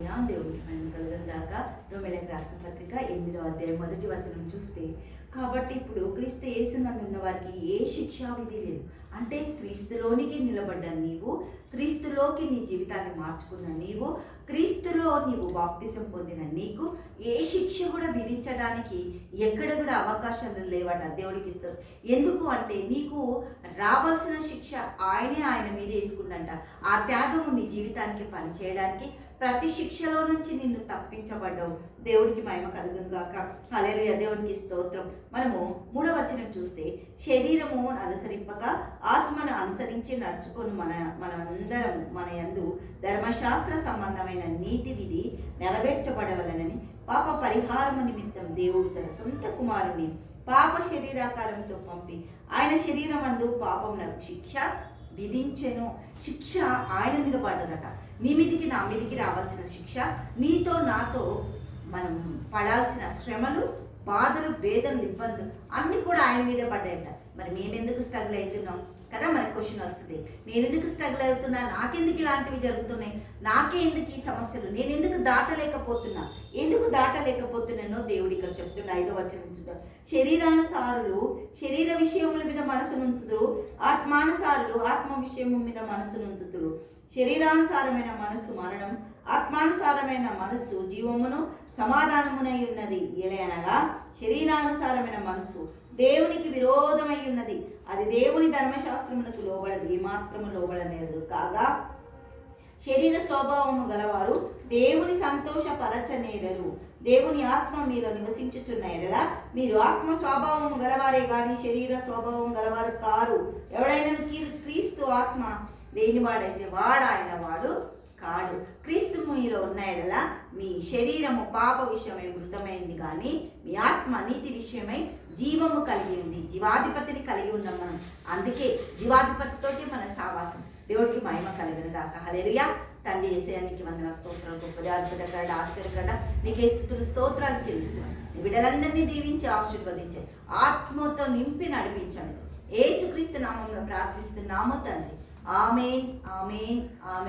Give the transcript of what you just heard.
దేవునికి మహిమ కలుగును గాక. రోమీయులకు రాసిన పత్రిక 8వ అధ్యాయం 1వ వచనం చూస్తే, కాబట్టి ఇప్పుడు క్రీస్తు యేసునందు ఉన్న వారికి ఏ శిక్షా విధి లేదు. అంటే క్రీస్తులోనికి నిలబడ్డ నీవు, క్రీస్తులోకి నీ జీవితాన్ని మార్చుకున్న నీవు, క్రీస్తులో నీవు బాప్తిసం పొందిన నీకు ఏ శిక్ష కూడా విధించడానికి ఎక్కడ కూడా అవకాశాలు లేవట. దేవుడికి ఇస్తారు. ఎందుకు అంటే నీకు రావాల్సిన శిక్ష ఆయన మీద వేసుకుందంట. ఆ త్యాగము నీ జీవితానికి పనిచేయడానికి, ప్రతి శిక్షలో నుంచి నిన్ను తప్పించబడ్డావు. దేవుడికి మహిమ కలుగును గాక. హల్లెలూయా. దేవునికి స్తోత్రం. మనము 3వ వచనం చూస్తే, శరీరము అనుసరింపక ఆత్మను అనుసరించి నడుచుకొని మనమందరం మన యందు ధర్మశాస్త్ర సంబంధమైన నీతి విధి నెరవేర్చబడవలనని పాప పరిహారము నిమిత్తం దేవుడు తన సొంత కుమారుని పాప శరీరాకారంతో పంపి ఆయన శరీరమందు పాపమునకు శిక్ష విధించెను. శిక్ష ఆయన మీద పడ్డదట. నీ మీదికి నా మీదికి రావాల్సిన శిక్ష, నీతో నాతో మనం పడాల్సిన శ్రమలు, బాధలు, వేదనలు, ఇబ్బందులు అన్నీ కూడా ఆయన మీదే పడ్డాయట. మరి మేమెందుకు స్ట్రగుల్ అవుతున్నాం కదా, మనకు క్వశ్చన్ వస్తుంది. నేను ఎందుకు స్ట్రగుల్ అవుతున్నా, నాకెందుకు ఇలాంటివి జరుగుతున్నాయి, నాకే ఎందుకు ఈ సమస్యలు, నేను ఎందుకు దాటలేకపోతున్నానో దేవుడు ఇక్కడ చెప్తున్నా. 5వ వచనం చూద్దాం. శరీరానుసారులు శరీర విషయముల మీద మనసునుంతుదురు, ఆత్మానుసారులు ఆత్మ విషయము మీద మనసునుంతుదురు. శరీరానుసారమైన మనసు మరణం, ఆత్మానుసారమైన మనస్సు జీవమును సమాధానమునై ఉన్నది. ఎలయనగా శరీరానుసారమైన మనసు దేవునికి విరోధమై ఉన్నది, అది దేవుని ధర్మశాస్త్రమునకు లోబడదు, ఏమాత్రము లోబడనేదు. కాగా శరీర స్వభావము గలవారు దేవుని సంతోషపరచనేరరు. దేవుని ఆత్మ మీలో నివసించుచున్న ఎడల మీరు ఆత్మ స్వభావము గలవారే కానీ శరీర స్వభావం గలవారు కారు. ఎవడైనా క్రీస్తు ఆత్మ లేనివాడైతే వాడు కాడు. క్రీస్తు మీలో ఉన్న ఎడల మీ శరీరము పాప విషయమై మృతమైంది, కానీ మీ ఆత్మ నీతి విషయమై జీవము కలిగి ఉంది. జీవాధిపతిని కలిగి ఉన్నాం మనం. అందుకే జీవాధిపతితోటి మన సావాసం. దేవుడికి మహిమ కలుగును గాక. హల్లెలూయా. తండ్రి యేసయ్యానికి వందన స్తోత్రాలు. గొప్ప అద్భుతకరుడ, ఆశ్చర్యకరుడ, నీకే స్తుతులు స్తోత్రాలు చెల్లిస్తున్నాను. నీ బిడ్డలందరినీ దీవించి ఆశీర్వదించండి, ఆత్మతో నింపి నడిపించండి. యేసుక్రీస్తు నామములో ప్రార్థిస్తున్నాము తండ్రి. ఆమేన్, ఆమేన్, ఆమేన్.